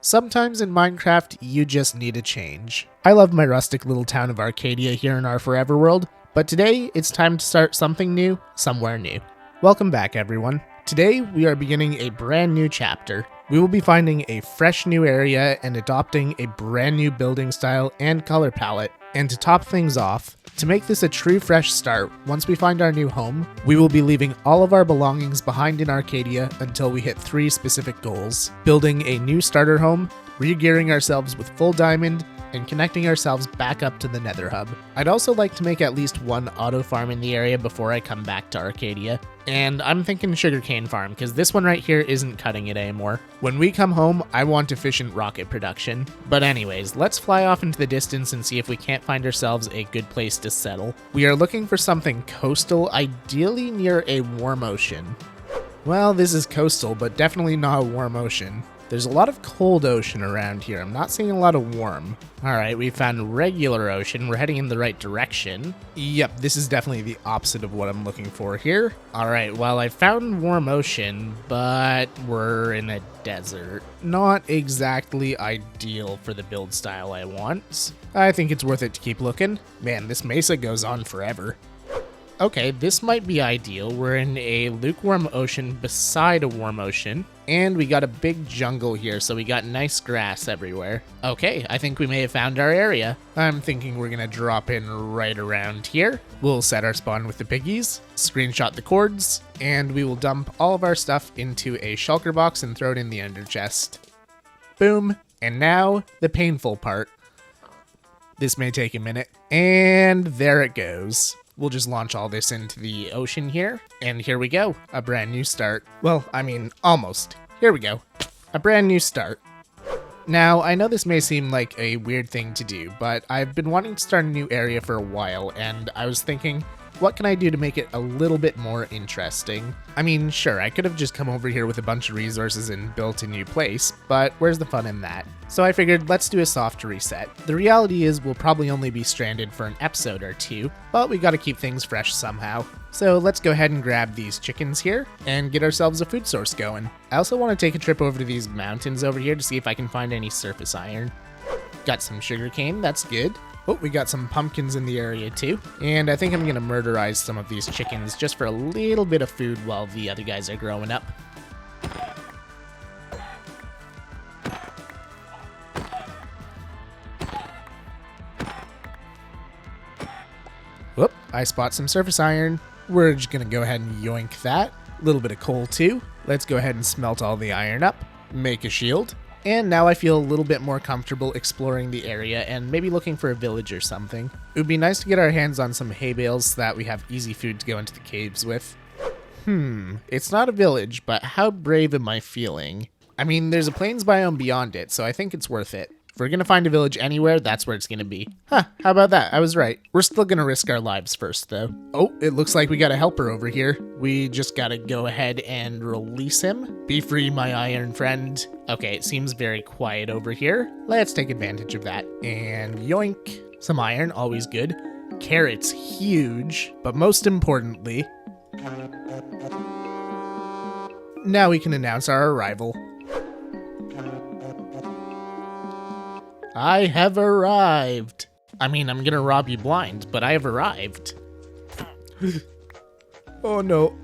Sometimes in Minecraft, you just need a change. I love my rustic little town of Arcadia here in our forever world, but today it's time to start something new, somewhere new. Welcome back, everyone. Today we are beginning a brand new chapter. We will be finding a fresh new area and adopting a brand new building style and color palette. And to top things off, to make this a true fresh start, once we find our new home, we will be leaving all of our belongings behind in Arcadia until we hit 3 specific goals: building a new starter home, regearing ourselves with full diamond, and connecting ourselves back up to the Nether Hub. I'd also like to make at least one auto farm in the area before I come back to Arcadia. And I'm thinking sugarcane farm, because this one right here isn't cutting it anymore. When we come home, I want efficient rocket production. But anyways, let's fly off into the distance and see if we can't find ourselves a good place to settle. We are looking for something coastal, ideally near a warm ocean. Well, this is coastal, but definitely not a warm ocean. There's a lot of cold ocean around here. I'm not seeing a lot of warm. Alright, we found regular ocean. We're heading in the right direction. Yep, this is definitely the opposite of what I'm looking for here. Alright, well, I found warm ocean, but we're in a desert. Not exactly ideal for the build style I want. I think it's worth it to keep looking. Man, this mesa goes on forever. Okay, this might be ideal. We're in a lukewarm ocean beside a warm ocean, and we got a big jungle here, so we got nice grass everywhere. Okay, I think we may have found our area. I'm thinking we're gonna drop in right around here. We'll set our spawn with the piggies, screenshot the cords, and we will dump all of our stuff into a shulker box and throw it in the ender chest. Boom. And now, the painful part. This may take a minute. And there it goes. We'll just launch all this into the ocean here, and here we go, a brand new start. Well, I mean, almost. Here we go, a brand new start. Now, I know this may seem like a weird thing to do, but I've been wanting to start a new area for a while, and I was thinking, what can I do to make it a little bit more interesting? I mean, sure, I could have just come over here with a bunch of resources and built a new place, but where's the fun in that? So I figured, let's do a soft reset. The reality is we'll probably only be stranded for an episode or two, but we gotta keep things fresh somehow. So let's go ahead and grab these chickens here and get ourselves a food source going. I also want to take a trip over to these mountains over here to see if I can find any surface iron. Got some sugarcane, that's good. Oh, we got some pumpkins in the area too. And I think I'm gonna murderize some of these chickens just for a little bit of food while the other guys are growing up. Whoop, I spot some surface iron. We're just gonna go ahead and yoink that. A little bit of coal too. Let's go ahead and smelt all the iron up. Make a shield. And now I feel a little bit more comfortable exploring the area and maybe looking for a village or something. It would be nice to get our hands on some hay bales so that we have easy food to go into the caves with. It's not a village, but how brave am I feeling? I mean, there's a plains biome beyond it, so I think it's worth it. If we're gonna find a village anywhere, that's where it's gonna be. Huh, how about that? I was right. We're still gonna risk our lives first, though. Oh, it looks like we got a helper over here. We just gotta go ahead and release him. Be free, my iron friend. Okay, it seems very quiet over here. Let's take advantage of that. And yoink. Some iron, always good. Carrots, huge. But most importantly, now we can announce our arrival. I have arrived. I mean, I'm gonna rob you blind, but I have arrived. Oh no.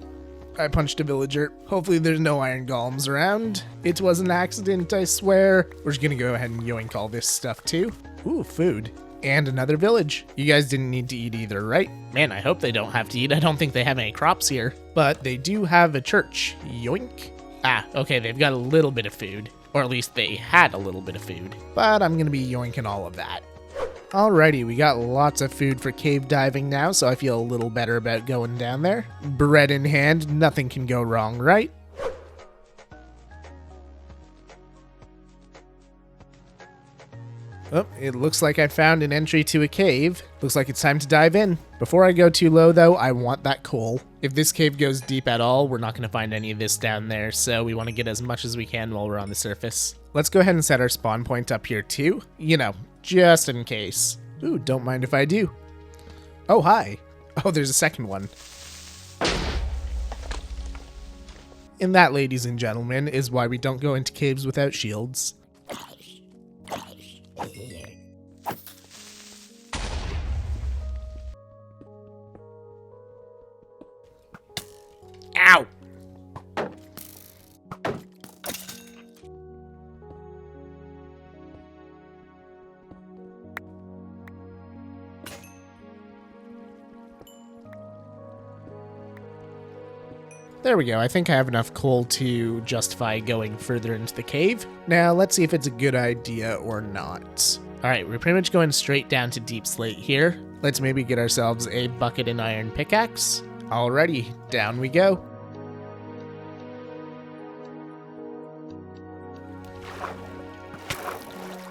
I punched a villager. Hopefully there's no iron golems around. It was an accident, I swear. We're just gonna go ahead and yoink all this stuff too. Ooh, food. And another village. You guys didn't need to eat either, right? Man, I hope they don't have to eat. I don't think they have any crops here. But they do have a church. Yoink. Ah, okay, they've got a little bit of food. Or at least they had a little bit of food. But I'm gonna be yoinking all of that. Alrighty, we got lots of food for cave diving now, so I feel a little better about going down there. Bread in hand, nothing can go wrong, right? Oh, it looks like I found an entry to a cave. Looks like it's time to dive in. Before I go too low though, I want that coal. If this cave goes deep at all, we're not gonna find any of this down there, so we wanna get as much as we can while we're on the surface. Let's go ahead and set our spawn point up here too. You know, just in case. Ooh, don't mind if I do. Oh, hi. Oh, there's a second one. And that, ladies and gentlemen, is why we don't go into caves without shields. Ow! There we go. I think I have enough coal to justify going further into the cave. Now, let's see if it's a good idea or not. All right, we're pretty much going straight down to deep slate here. Let's maybe get ourselves a bucket and iron pickaxe. Alrighty, down we go.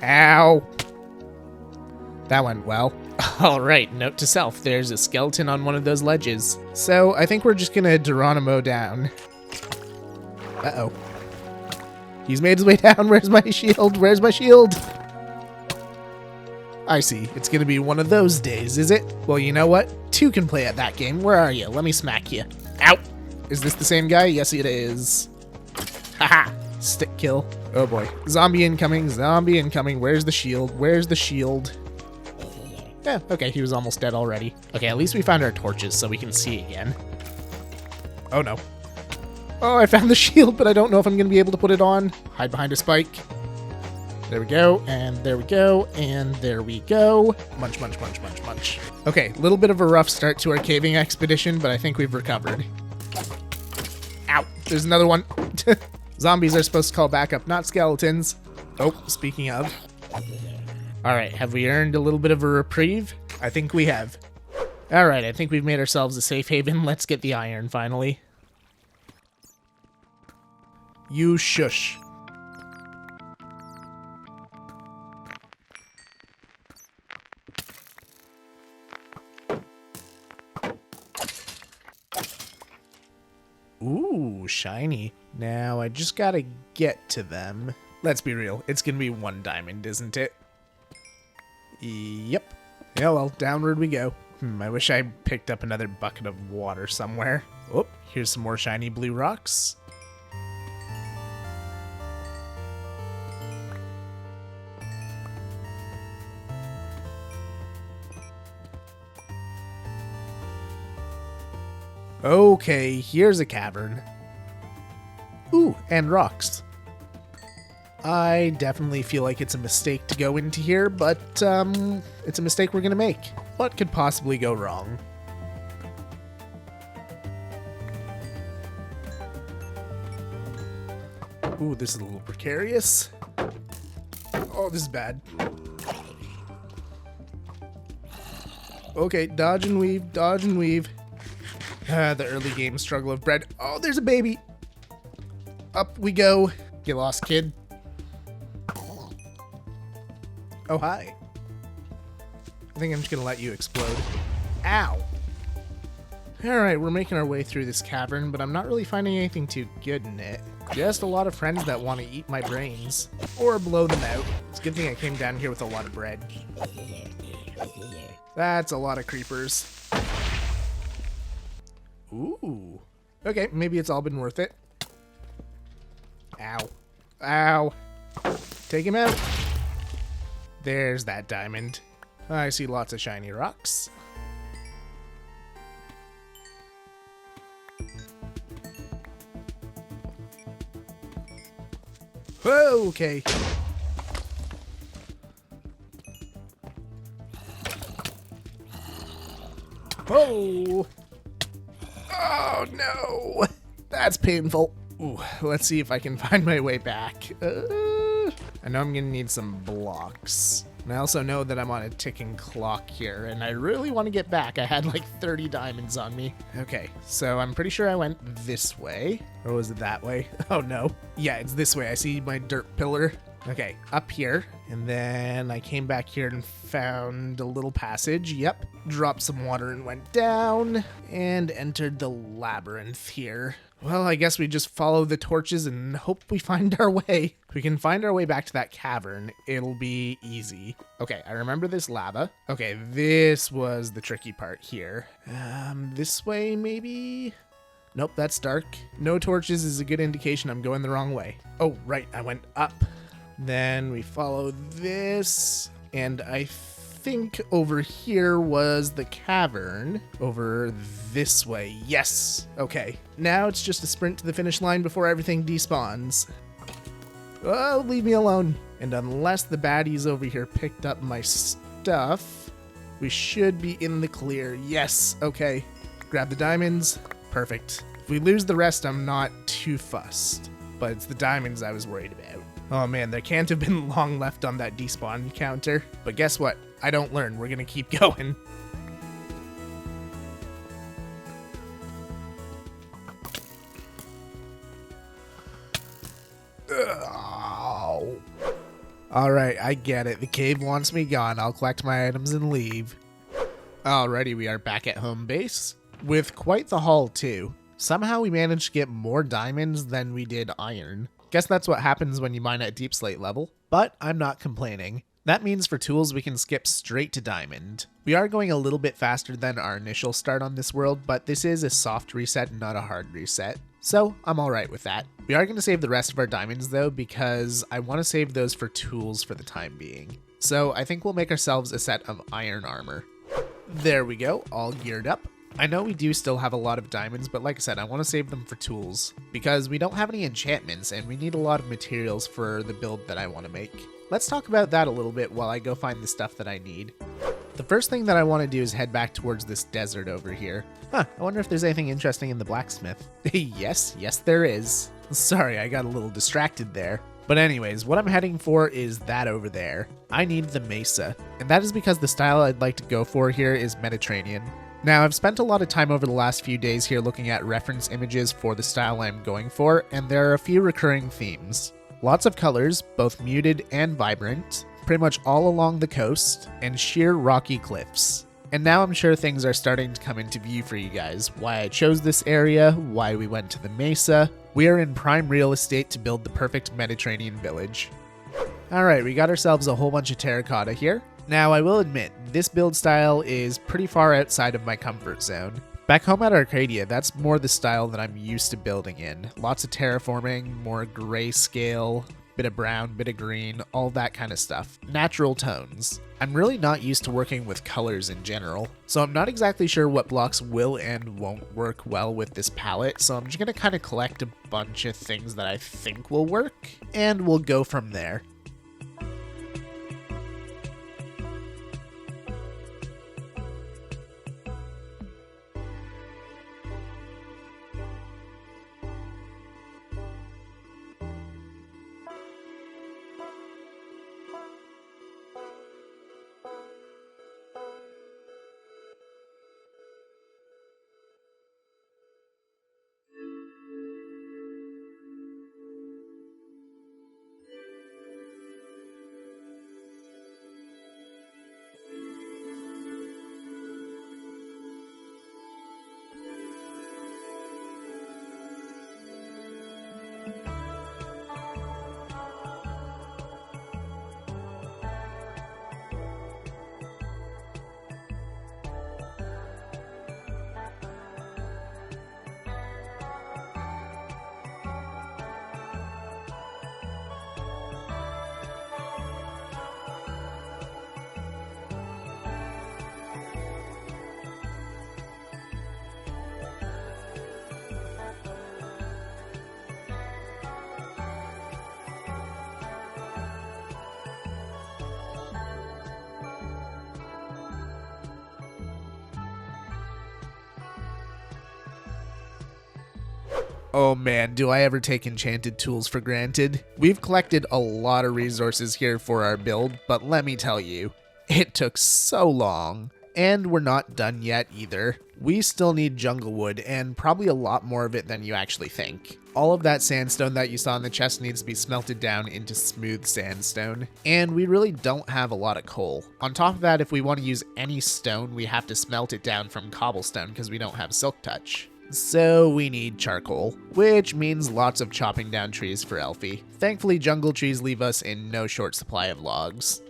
Ow! That went well. Alright, note to self, there's a skeleton on one of those ledges. So I think we're just gonna Geronimo down. Uh-oh. He's made his way down. Where's my shield? Where's my shield? I see. It's gonna be one of those days, is it? Well, you know what? Two can play at that game. Where are you? Let me smack you. Ow! Is this the same guy? Yes, it is. Haha! Stick kill. Oh boy. Zombie incoming. Zombie incoming. Where's the shield? Where's the shield? Yeah, okay, he was almost dead already. Okay, at least we found our torches so we can see again. Oh no. Oh, I found the shield, but I don't know if I'm going to be able to put it on. Hide behind a spike. There we go, and there we go, and there we go. Munch, munch, munch, munch, munch. Okay, a little bit of a rough start to our caving expedition, but I think we've recovered. Ow, there's another one. Zombies are supposed to call backup, not skeletons. Oh, speaking of. Alright, have we earned a little bit of a reprieve? I think we have. Alright, I think we've made ourselves a safe haven. Let's get the iron, finally. You shush. Ooh, shiny. Now, I just gotta get to them. Let's be real, it's gonna be one diamond, isn't it? Yep. Yeah, well, downward we go. I wish I picked up another bucket of water somewhere. Oh, here's some more shiny blue rocks. Okay, here's a cavern. Ooh, and rocks. I definitely feel like it's a mistake to go into here, but it's a mistake we're gonna make. What could possibly go wrong? Ooh, this is a little precarious. Oh, this is bad. Okay, dodge and weave, dodge and weave. The early game struggle of bread. Oh, there's a baby. Up we go. Get lost, kid. Oh, hi. I think I'm just gonna let you explode. Ow! Alright, we're making our way through this cavern, but I'm not really finding anything too good in it. Just a lot of friends that want to eat my brains. Or blow them out. It's a good thing I came down here with a lot of bread. That's a lot of creepers. Ooh. Okay, maybe it's all been worth it. Ow. Ow. Take him out. There's that diamond. I see lots of shiny rocks. Whoa, okay. Oh! Oh no! That's painful. Ooh, let's see if I can find my way back. I know I'm gonna need some blocks. And I also know that I'm on a ticking clock here, and I really want to get back. I had like 30 diamonds on me. Okay, so I'm pretty sure I went this way. Or was it that way? Oh no. Yeah, it's this way. I see my dirt pillar. Okay, up here. And then I came back here and found a little passage. Yep. Dropped some water and went down. And entered the labyrinth here. Well, I guess we just follow the torches and hope we find our way. If we can find our way back to that cavern, it'll be easy. Okay, I remember this lava. Okay, this was the tricky part here. This way maybe? Nope, that's dark. No torches is a good indication I'm going the wrong way. Oh, right, I went up. Then we follow this, and I think over here was the cavern. Over this way. Yes. Okay. Now it's just a sprint to the finish line before everything despawns. Oh, leave me alone. And unless the baddies over here picked up my stuff, we should be in the clear. Yes. Okay. Grab the diamonds. Perfect. If we lose the rest, I'm not too fussed. But it's the diamonds I was worried about. Oh man, there can't have been long left on that despawn counter. But guess what? I don't learn. We're gonna keep going. Oh. Alright, I get it. The cave wants me gone. I'll collect my items and leave. Alrighty, we are back at home base. With quite the haul too. Somehow we managed to get more diamonds than we did iron. Guess that's what happens when you mine at deep slate level. But I'm not complaining. That means for tools we can skip straight to diamond. We are going a little bit faster than our initial start on this world, but this is a soft reset, not a hard reset. So I'm alright with that. We are going to save the rest of our diamonds though, because I want to save those for tools for the time being. So I think we'll make ourselves a set of iron armor. There we go, all geared up. I know we do still have a lot of diamonds, but like I said, I want to save them for tools, because we don't have any enchantments and we need a lot of materials for the build that I want to make. Let's talk about that a little bit while I go find the stuff that I need. The first thing that I want to do is head back towards this desert over here. I wonder if there's anything interesting in the blacksmith. Yes, there is. Sorry, I got a little distracted there. But anyways, what I'm heading for is that over there. I need the mesa, and that is because the style I'd like to go for here is Mediterranean. Now, I've spent a lot of time over the last few days here looking at reference images for the style I'm going for, and there are a few recurring themes. Lots of colors, both muted and vibrant, pretty much all along the coast, and sheer rocky cliffs. And now I'm sure things are starting to come into view for you guys. Why I chose this area, why we went to the mesa. We are in prime real estate to build the perfect Mediterranean village. Alright, we got ourselves a whole bunch of terracotta here. Now, I will admit, this build style is pretty far outside of my comfort zone. Back home at Arcadia, that's more the style that I'm used to building in. Lots of terraforming, more grayscale, bit of brown, bit of green, all that kind of stuff. Natural tones. I'm really not used to working with colors in general, so I'm not exactly sure what blocks will and won't work well with this palette, so I'm just going to kind of collect a bunch of things that I think will work, and we'll go from there. Oh man, do I ever take enchanted tools for granted. We've collected a lot of resources here for our build, but let me tell you, it took so long. And we're not done yet either. We still need jungle wood, and probably a lot more of it than you actually think. All of that sandstone that you saw in the chest needs to be smelted down into smooth sandstone, and we really don't have a lot of coal. On top of that, if we want to use any stone, we have to smelt it down from cobblestone because we don't have silk touch. So we need charcoal, which means lots of chopping down trees for Elfie. Thankfully, jungle trees leave us in no short supply of logs.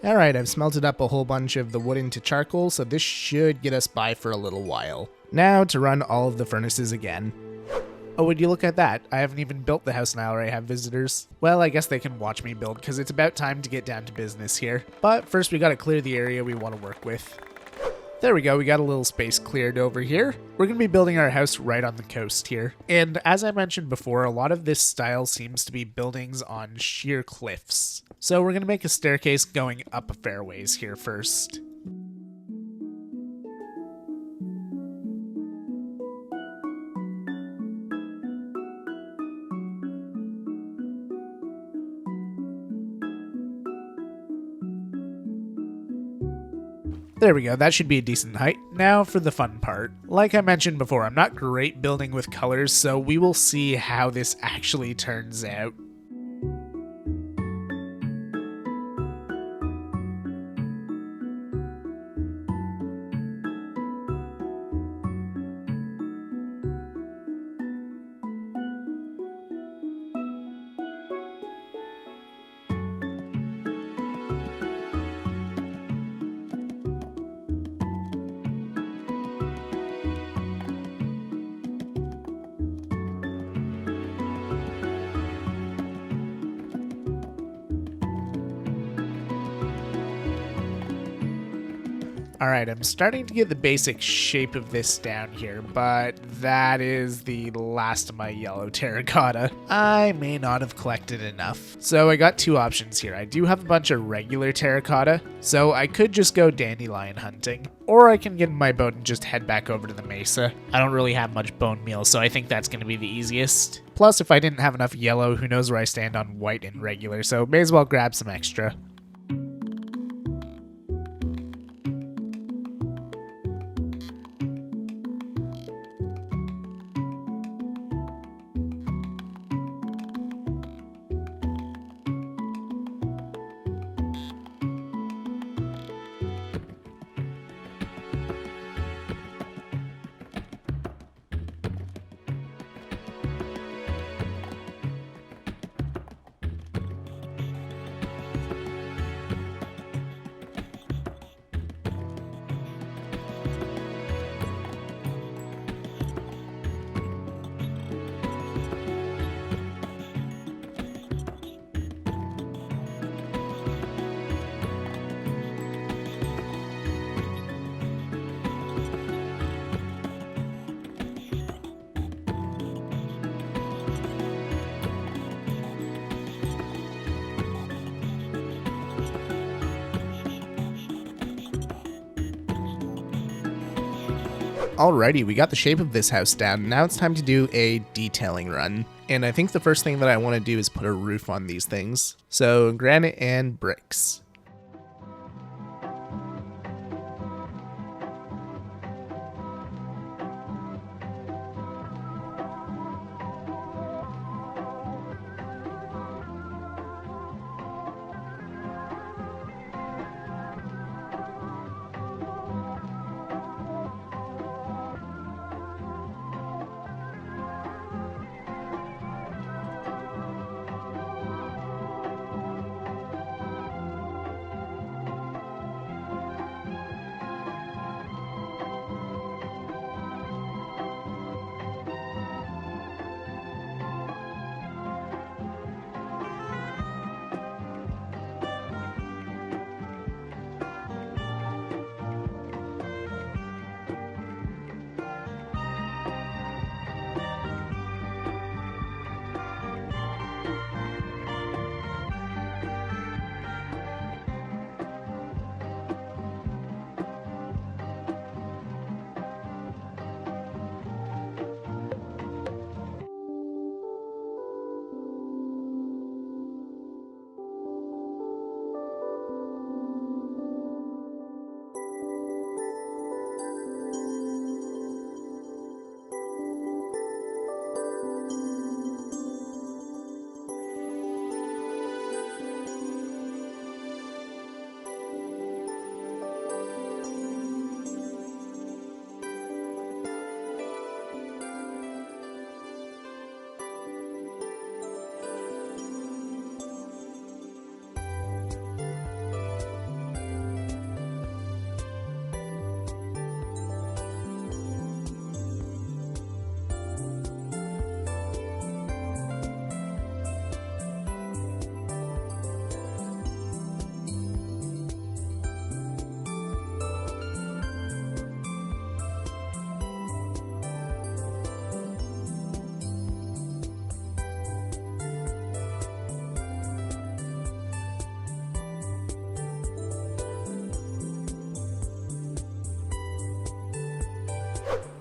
Alright, I've smelted up a whole bunch of the wood into charcoal, so this should get us by for a little while. Now to run all of the furnaces again. Oh, would you look at that? I haven't even built the house now, or I have visitors. Well, I guess they can watch me build, because it's about time to get down to business here. But first we gotta clear the area we want to work with. There we go, we got a little space cleared over here. We're going to be building our house right on the coast here. And as I mentioned before, a lot of this style seems to be buildings on sheer cliffs. So we're going to make a staircase going up a fair ways here first. There we go, that should be a decent height. Now for the fun part. Like I mentioned before, I'm not great building with colors, so we will see how this actually turns out. Alright, I'm starting to get the basic shape of this down here, but that is the last of my yellow terracotta. I may not have collected enough. So I got two options here. I do have a bunch of regular terracotta, so I could just go dandelion hunting, or I can get in my boat and just head back over to the mesa. I don't really have much bone meal, so I think that's going to be the easiest. Plus, if I didn't have enough yellow, who knows where I stand on white and regular, so may as well grab some extra. Alrighty, we got the shape of this house down. Now it's time to do a detailing run. And I think the first thing that I want to do is put a roof on these things. So granite and bricks.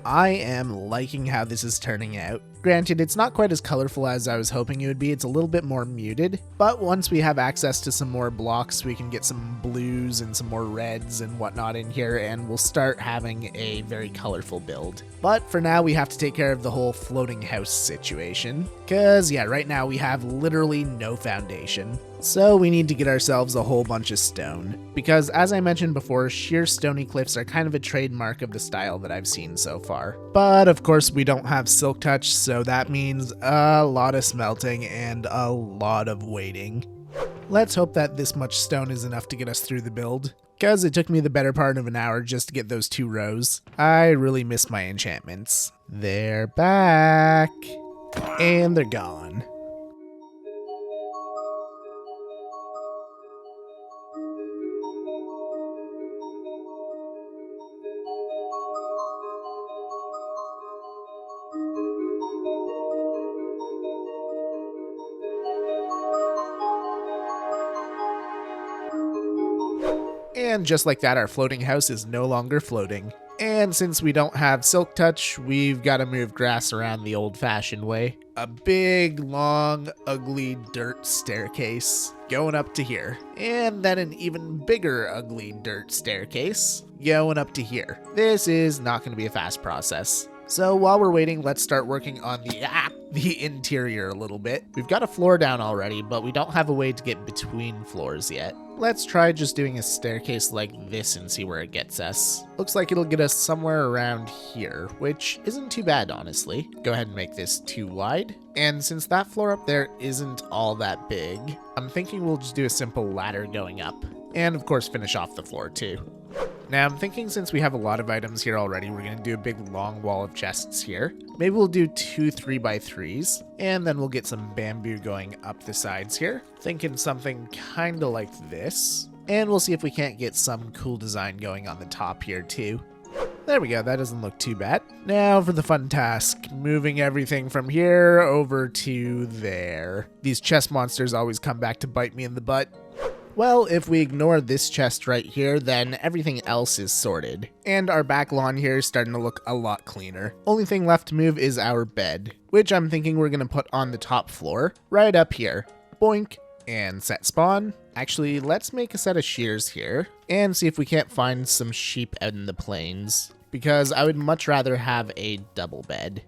I am liking how this is turning out. Granted, it's not quite as colorful as I was hoping it would be, it's a little bit more muted, but once we have access to some more blocks, we can get some blues and some more reds and whatnot in here, and we'll start having a very colorful build. But for now, we have to take care of the whole floating house situation, because yeah, right now we have literally no foundation. So we need to get ourselves a whole bunch of stone, because as I mentioned before, sheer stony cliffs are kind of a trademark of the style that I've seen so far. But of course we don't have silk touch, so that means a lot of smelting and a lot of waiting. Let's hope that this much stone is enough to get us through the build, because it took me the better part of an hour just to get those 2 rows. I really miss my enchantments. They're back, and they're gone. And just like that, our floating house is no longer floating. And since we don't have silk touch, we've got to move grass around the old-fashioned way. A big, long, ugly dirt staircase going up to here. And then an even bigger, ugly dirt staircase going up to here. This is not going to be a fast process. So while we're waiting, let's start working on the interior a little bit. We've got a floor down already, but we don't have a way to get between floors yet. Let's try just doing a staircase like this and see where it gets us. Looks like it'll get us somewhere around here, which isn't too bad, honestly. Go ahead and make this too wide. And since that floor up there isn't all that big, I'm thinking we'll just do a simple ladder going up. And of course, finish off the floor too. Now I'm thinking since we have a lot of items here already, we're going to do a big long wall of chests here. Maybe we'll do 2 3x3s, and then we'll get some bamboo going up the sides here. Thinking something kind of like this. And we'll see if we can't get some cool design going on the top here too. There we go, that doesn't look too bad. Now for the fun task, moving everything from here over to there. These chest monsters always come back to bite me in the butt. Well, if we ignore this chest right here, then everything else is sorted. And our back lawn here is starting to look a lot cleaner. Only thing left to move is our bed, which I'm thinking we're going to put on the top floor, right up here. Boink, and set spawn. Actually, let's make a set of shears here, and see if we can't find some sheep out in the plains, because I would much rather have a double bed.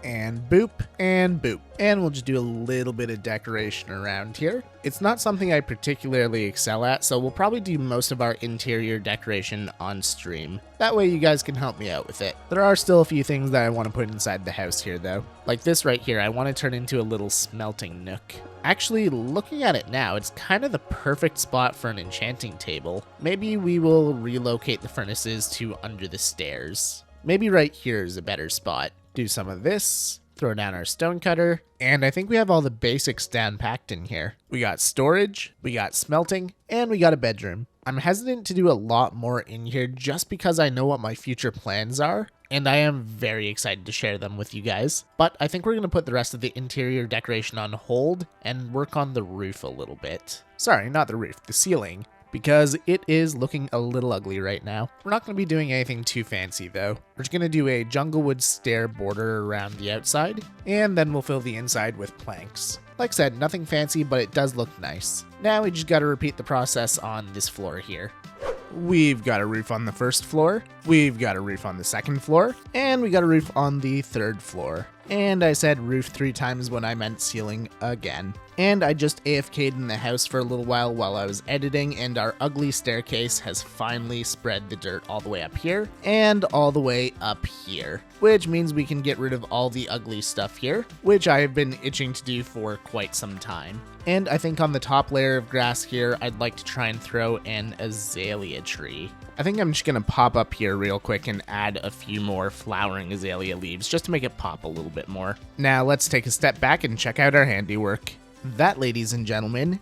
And boop, and boop. And we'll just do a little bit of decoration around here. It's not something I particularly excel at, so we'll probably do most of our interior decoration on stream. That way you guys can help me out with it. There are still a few things that I want to put inside the house here though. Like this right here, I want to turn into a little smelting nook. Actually, looking at it now, it's kind of the perfect spot for an enchanting table. Maybe we will relocate the furnaces to under the stairs. Maybe right here is a better spot. Do some of this, throw down our stone cutter, and I think we have all the basics down packed in here. We got storage, we got smelting, and we got a bedroom. I'm hesitant to do a lot more in here just because I know what my future plans are, and I am very excited to share them with you guys. But I think we're going to put the rest of the interior decoration on hold and work on the roof a little bit. Sorry, not the roof, the ceiling, because it is looking a little ugly right now. We're not going to be doing anything too fancy though. We're just going to do a junglewood stair border around the outside, and then we'll fill the inside with planks. Like I said, nothing fancy, but it does look nice. Now we just got to repeat the process on this floor here. We've got a roof on the first floor, we've got a roof on the second floor, and we got a roof on the third floor. And I said roof 3 times when I meant ceiling again. And I just AFK'd in the house for a little while I was editing, and our ugly staircase has finally spread the dirt all the way up here and all the way up here, which means we can get rid of all the ugly stuff here, which I have been itching to do for quite some time. And I think on the top layer of grass here, I'd like to try and throw an azalea tree. I think I'm just going to pop up here real quick and add a few more flowering azalea leaves just to make it pop a little bit more. Now let's take a step back and check out our handiwork. That, ladies and gentlemen,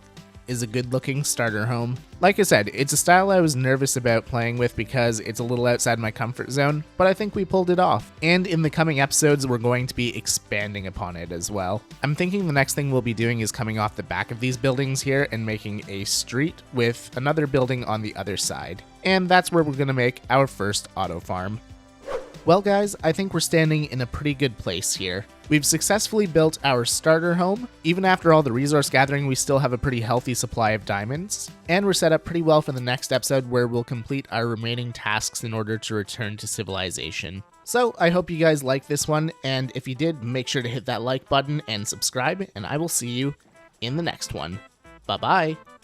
is a good looking starter home. Like I said, it's a style I was nervous about playing with because it's a little outside my comfort zone, but I think we pulled it off. And in the coming episodes, we're going to be expanding upon it as well. I'm thinking the next thing we'll be doing is coming off the back of these buildings here and making a street with another building on the other side. And that's where we're going to make our first auto farm. Well guys, I think we're standing in a pretty good place here. We've successfully built our starter home. Even after all the resource gathering, we still have a pretty healthy supply of diamonds. And we're set up pretty well for the next episode where we'll complete our remaining tasks in order to return to civilization. So I hope you guys liked this one, and if you did, make sure to hit that like button and subscribe, and I will see you in the next one. Bye bye!